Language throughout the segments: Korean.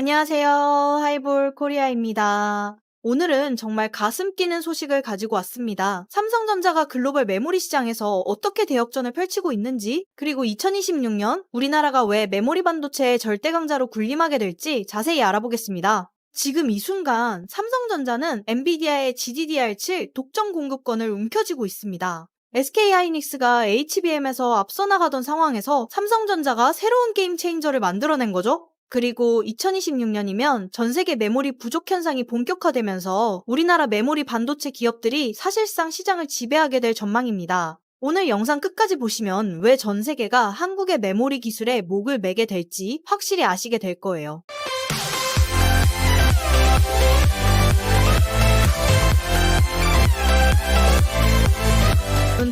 안녕하세요. 하이볼 코리아입니다. 오늘은 정말 가슴 끼는 소식을 가지고 왔습니다. 삼성전자가 글로벌 메모리 시장에서 어떻게 대역전을 펼치고 있는지, 그리고 2026년 우리나라가 왜 메모리 반도체의 절대 강자로 군림하게 될지 자세히 알아보겠습니다. 지금 이 순간 삼성전자는 엔비디아의 GDDR7 독점 공급권을 움켜쥐고 있습니다. SK하이닉스가 HBM에서 앞서 나가던 상황에서 삼성전자가 새로운 게임 체인저를 만들어낸 거죠. 그리고 2026년이면 전 세계 메모리 부족 현상이 본격화되면서 우리나라 메모리 반도체 기업들이 사실상 시장을 지배하게 될 전망입니다. 오늘 영상 끝까지 보시면 왜 전 세계가 한국의 메모리 기술에 목을 매게 될지 확실히 아시게 될 거예요.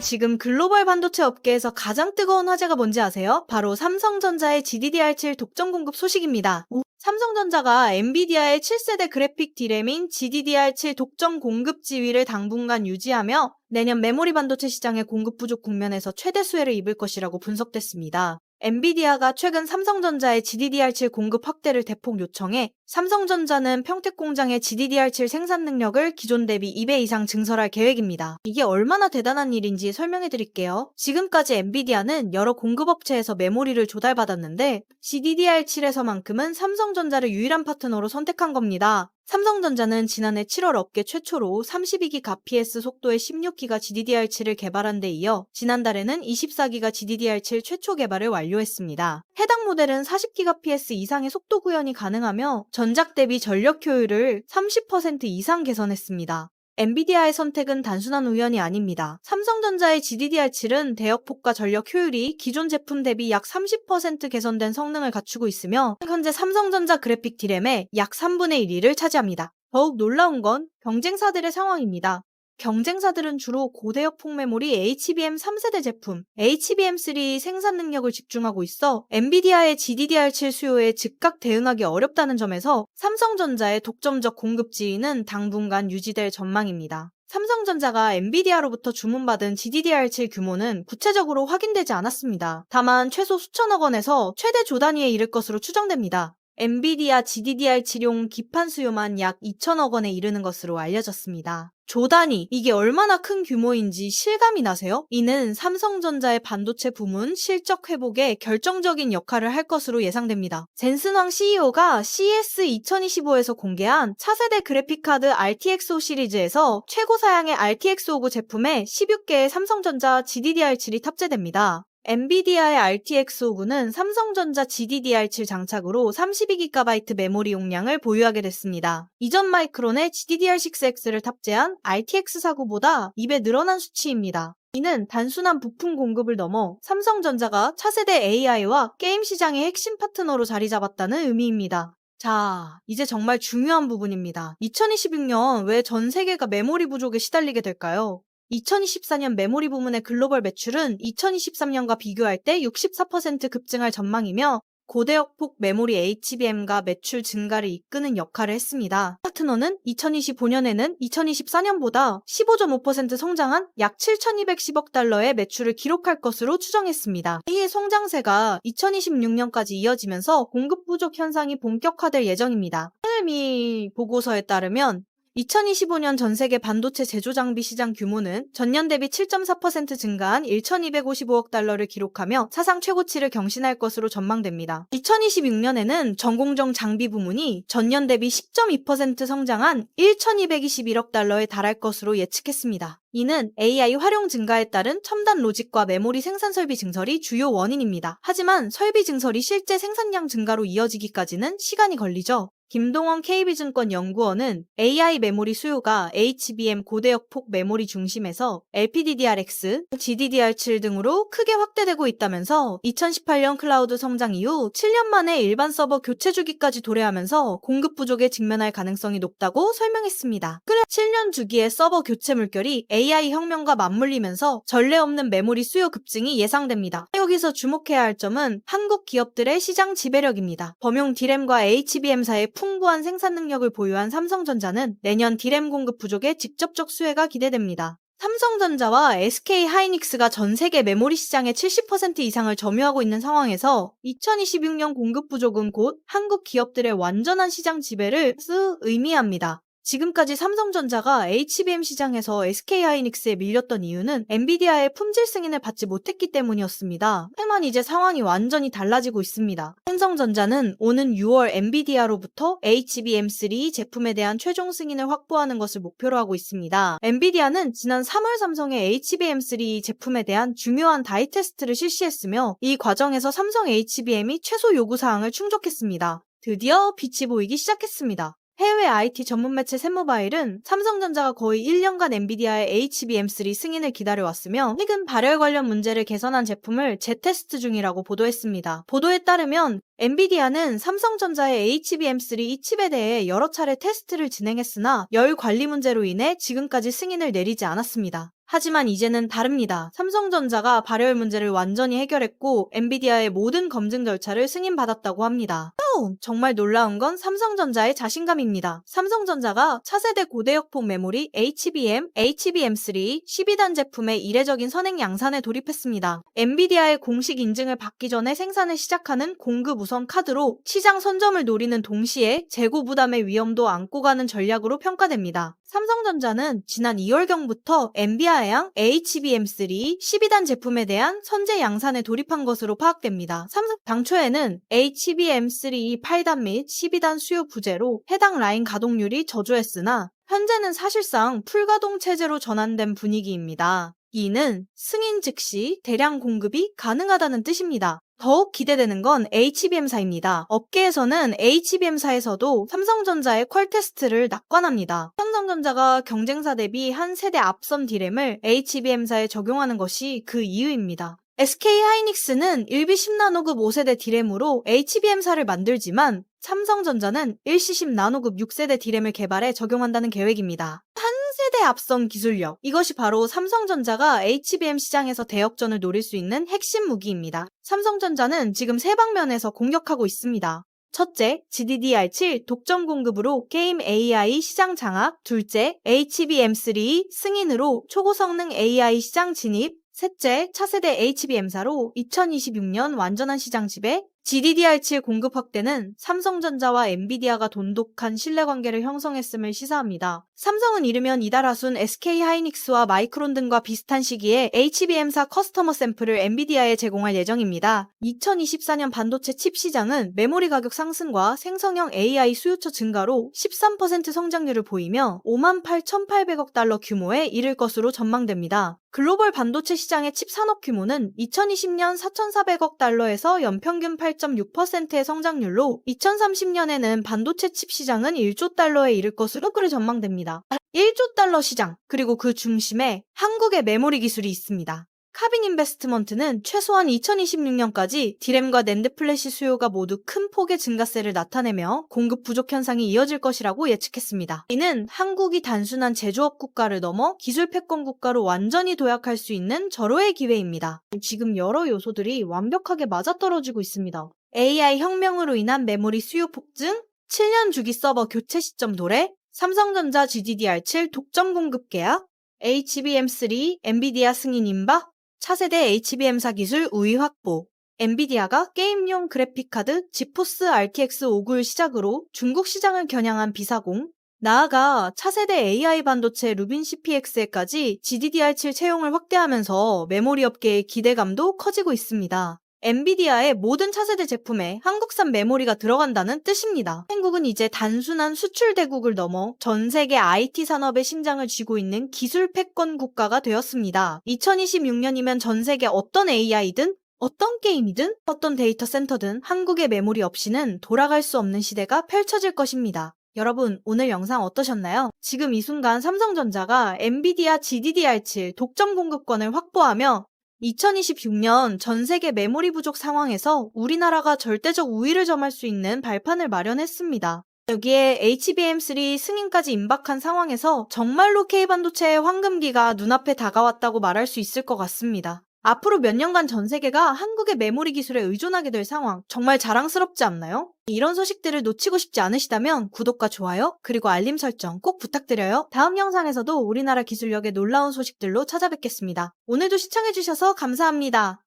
지금 글로벌 반도체 업계에서 가장 뜨거운 화제가 뭔지 아세요? 바로 삼성전자의 GDDR7 독점 공급 소식입니다. 삼성전자가 엔비디아의 7세대 그래픽 D램인 GDDR7 독점 공급 지위를 당분간 유지하며 내년 메모리 반도체 시장의 공급 부족 국면에서 최대 수혜를 입을 것이라고 분석됐습니다. 엔비디아가 최근 삼성전자의 GDDR7 공급 확대를 대폭 요청해 삼성전자는 평택 공장의 GDDR7 생산 능력을 기존 대비 2배 이상 증설할 계획입니다. 이게 얼마나 대단한 일인지 설명해 드릴게요. 지금까지 엔비디아는 여러 공급업체에서 메모리를 조달받았는데 GDDR7에서만큼은 삼성전자를 유일한 파트너로 선택한 겁니다. 삼성전자는 지난해 7월 업계 최초로 32기가 PS 속도의 16기가 GDDR7을 개발한 데 이어 지난달에는 24기가 GDDR7 최초 개발을 완료했습니다. 해당 모델은 40기가 PS 이상의 속도 구현이 가능하며 전작 대비 전력 효율을 30% 이상 개선했습니다. 엔비디아의 선택은 단순한 우연이 아닙니다. 삼성전자의 GDDR7은 대역폭과 전력 효율이 기존 제품 대비 약 30% 개선된 성능을 갖추고 있으며 현재 삼성전자 그래픽 D램의 약 3분의 1을 차지합니다. 더욱 놀라운 건 경쟁사들의 상황입니다. 경쟁사들은 주로 고대역폭 메모리 HBM 3세대 제품, HBM3 생산 능력을 집중하고 있어 엔비디아의 GDDR7 수요에 즉각 대응하기 어렵다는 점에서 삼성전자의 독점적 공급 지위는 당분간 유지될 전망입니다. 삼성전자가 엔비디아로부터 주문받은 GDDR7 규모는 구체적으로 확인되지 않았습니다. 다만 최소 수천억 원에서 최대 조 단위에 이를 것으로 추정됩니다. 엔비디아 GDDR7용 기판 수요만 약 2천억 원에 이르는 것으로 알려졌습니다. 조 단위, 이게 얼마나 큰 규모인지 실감이 나세요? 이는 삼성전자의 반도체 부문 실적 회복에 결정적인 역할을 할 것으로 예상됩니다. 젠슨왕 CEO가 CES 2025에서 공개한 차세대 그래픽카드 RTX5 시리즈에서 최고 사양의 RTX50 제품에 16개의 삼성전자 GDDR7이 탑재됩니다. 엔비디아의 RTX50은 삼성전자 GDDR7 장착으로 32GB 메모리 용량을 보유하게 됐습니다. 이전 마이크론의 GDDR6X를 탑재한 RTX49보다 2배 늘어난 수치입니다. 이는 단순한 부품 공급을 넘어 삼성전자가 차세대 AI와 게임 시장의 핵심 파트너로 자리 잡았다는 의미입니다. 자, 이제 정말 중요한 부분입니다. 2026년 왜 전 세계가 메모리 부족에 시달리게 될까요? 2024년 메모리 부문의 글로벌 매출은 2023년과 비교할 때 64% 급증할 전망이며 고대역폭 메모리 HBM가 매출 증가를 이끄는 역할을 했습니다. 파트너는 2025년에는 2024년보다 15.5% 성장한 약 7,210억 달러의 매출을 기록할 것으로 추정했습니다. 이의 성장세가 2026년까지 이어지면서 공급 부족 현상이 본격화될 예정입니다. 한일미 보고서에 따르면 2025년 전 세계 반도체 제조 장비 시장 규모는 전년 대비 7.4% 증가한 1,255억 달러를 기록하며 사상 최고치를 경신할 것으로 전망됩니다. 2026년에는 전공정 장비 부문이 전년 대비 10.2% 성장한 1,221억 달러에 달할 것으로 예측했습니다. 이는 AI 활용 증가에 따른 첨단 로직과 메모리 생산 설비 증설이 주요 원인입니다. 하지만 설비 증설이 실제 생산량 증가로 이어지기까지는 시간이 걸리죠. 김동원 KB증권 연구원은 AI 메모리 수요가 HBM 고대역폭 메모리 중심에서 LPDDR-X, GDDR7 등으로 크게 확대되고 있다면서 2018년 클라우드 성장 이후 7년 만에 일반 서버 교체 주기까지 도래하면서 공급 부족에 직면할 가능성이 높다고 설명했습니다. 7년 주기의 서버 교체 물결이 AI 혁명과 맞물리면서 전례 없는 메모리 수요 급증이 예상됩니다. 여기서 주목해야 할 점은 한국 기업들의 시장 지배력입니다. 범용 D램과 HBM사의 풍부한 생산 능력을 보유한 삼성전자는 내년 D램 공급 부족에 직접적 수혜가 기대됩니다. 삼성전자와 SK하이닉스가 전 세계 메모리 시장의 70% 이상을 점유하고 있는 상황에서 2026년 공급 부족은 곧 한국 기업들의 완전한 시장 지배를 의미합니다. 지금까지 삼성전자가 HBM 시장에서 SK하이닉스에 밀렸던 이유는 엔비디아의 품질 승인을 받지 못했기 때문이었습니다. 하지만 이제 상황이 완전히 달라지고 있습니다. 삼성전자는 오는 6월 엔비디아로부터 HBM3 제품에 대한 최종 승인을 확보하는 것을 목표로 하고 있습니다. 엔비디아는 지난 3월 삼성의 HBM3 제품에 대한 중요한 다이 테스트를 실시했으며 이 과정에서 삼성 HBM이 최소 요구사항을 충족했습니다. 드디어 빛이 보이기 시작했습니다. 해외 IT 전문 매체 샘모바일은 삼성전자가 거의 1년간 엔비디아의 HBM3 승인을 기다려왔으며 최근 발열 관련 문제를 개선한 제품을 재테스트 중이라고 보도했습니다. 보도에 따르면 엔비디아는 삼성전자의 HBM3 이 칩에 대해 여러 차례 테스트를 진행했으나 열 관리 문제로 인해 지금까지 승인을 내리지 않았습니다. 하지만 이제는 다릅니다. 삼성전자가 발열 문제를 완전히 해결했고 엔비디아의 모든 검증 절차를 승인받았다고 합니다. 정말 놀라운 건 삼성전자의 자신감입니다. 삼성전자가 차세대 고대역폭 메모리 HBM, HBM3 12단 제품의 이례적인 선행 양산에 돌입했습니다. 엔비디아의 공식 인증을 받기 전에 생산을 시작하는 공급 우선 카드로 시장 선점을 노리는 동시에 재고 부담의 위험도 안고 가는 전략으로 평가됩니다. 삼성전자는 지난 2월경부터 엔비디아양 HBM3 12단 제품에 대한 선제 양산에 돌입한 것으로 파악됩니다. 당초에는 HBM3 8단 및 12단 수요 부재로 해당 라인 가동률이 저조했으나 현재는 사실상 풀가동 체제로 전환된 분위기입니다. 이는 승인 즉시 대량 공급이 가능하다는 뜻입니다. 더욱 기대되는 건 HBM사입니다. 업계에서는 HBM사에서도 삼성전자의 퀄 테스트를 낙관합니다. 삼성전자가 경쟁사 대비 한 세대 앞선 D램을 HBM사에 적용하는 것이 그 이유입니다. SK하이닉스는 1B 10나노급 5세대 D램으로 HBM사를 만들지만 삼성전자는 1C10 나노급 6세대 D램을 개발해 적용한다는 계획입니다. 한 세대 앞선 기술력, 이것이 바로 삼성전자가 HBM 시장에서 대역전을 노릴 수 있는 핵심 무기입니다. 삼성전자는 지금 세 방면에서 공격하고 있습니다. 첫째, GDDR7 독점 공급으로 게임 AI 시장 장악. 둘째, HBM3 승인으로 초고성능 AI 시장 진입. 셋째, 차세대 HBM사로 2026년 완전한 시장 지배. GDDR7 공급 확대는 삼성전자와 엔비디아가 돈독한 신뢰관계를 형성했음을 시사합니다. 삼성은 이르면 이달하순 SK하이닉스와 마이크론 등과 비슷한 시기에 HBM사 커스터머 샘플을 엔비디아에 제공할 예정입니다. 2024년 반도체 칩 시장은 메모리 가격 상승과 생성형 AI 수요처 증가로 13% 성장률을 보이며 58,800억 달러 규모에 이를 것으로 전망됩니다. 글로벌 반도체 시장의 칩 산업 규모는 2020년 4,400억 달러에서 연평균 8.6%의 성장률로 2030년에는 반도체 칩 시장은 1조 달러에 이를 것으로 전망됩니다. 1조 달러 시장, 그리고 그 중심에 한국의 메모리 기술이 있습니다. 카빈 인베스트먼트는 최소한 2026년까지 D램과 낸드 플래시 수요가 모두 큰 폭의 증가세를 나타내며 공급 부족 현상이 이어질 것이라고 예측했습니다. 이는 한국이 단순한 제조업 국가를 넘어 기술 패권 국가로 완전히 도약할 수 있는 절호의 기회입니다. 지금 여러 요소들이 완벽하게 맞아떨어지고 있습니다. AI 혁명으로 인한 메모리 수요 폭증, 7년 주기 서버 교체 시점 도래, 삼성전자 GDDR7 독점 공급 계약, HBM3 엔비디아 승인 임박, 차세대 HBM사 기술 우위 확보. 엔비디아가 게임용 그래픽카드 지포스 RTX 590을 시작으로 중국 시장을 겨냥한 비사공, 나아가 차세대 AI 반도체 루빈 CPX에까지 GDDR7 채용을 확대하면서 메모리 업계의 기대감도 커지고 있습니다. 엔비디아의 모든 차세대 제품에 한국산 메모리가 들어간다는 뜻입니다. 한국은 이제 단순한 수출 대국을 넘어 전 세계 IT 산업의 심장을 쥐고 있는 기술 패권 국가가 되었습니다. 2026년이면 전 세계 어떤 AI든 어떤 게임이든 어떤 데이터 센터든 한국의 메모리 없이는 돌아갈 수 없는 시대가 펼쳐질 것입니다. 여러분, 오늘 영상 어떠셨나요? 지금 이 순간 삼성전자가 엔비디아 GDDR7 독점 공급권을 확보하며 2026년 전 세계 메모리 부족 상황에서 우리나라가 절대적 우위를 점할 수 있는 발판을 마련했습니다. 여기에 HBM3 승인까지 임박한 상황에서 정말로 K반도체의 황금기가 눈앞에 다가왔다고 말할 수 있을 것 같습니다. 앞으로 몇 년간 전 세계가 한국의 메모리 기술에 의존하게 될 상황, 정말 자랑스럽지 않나요? 이런 소식들을 놓치고 싶지 않으시다면 구독과 좋아요, 그리고 알림 설정 꼭 부탁드려요. 다음 영상에서도 우리나라 기술력의 놀라운 소식들로 찾아뵙겠습니다. 오늘도 시청해주셔서 감사합니다.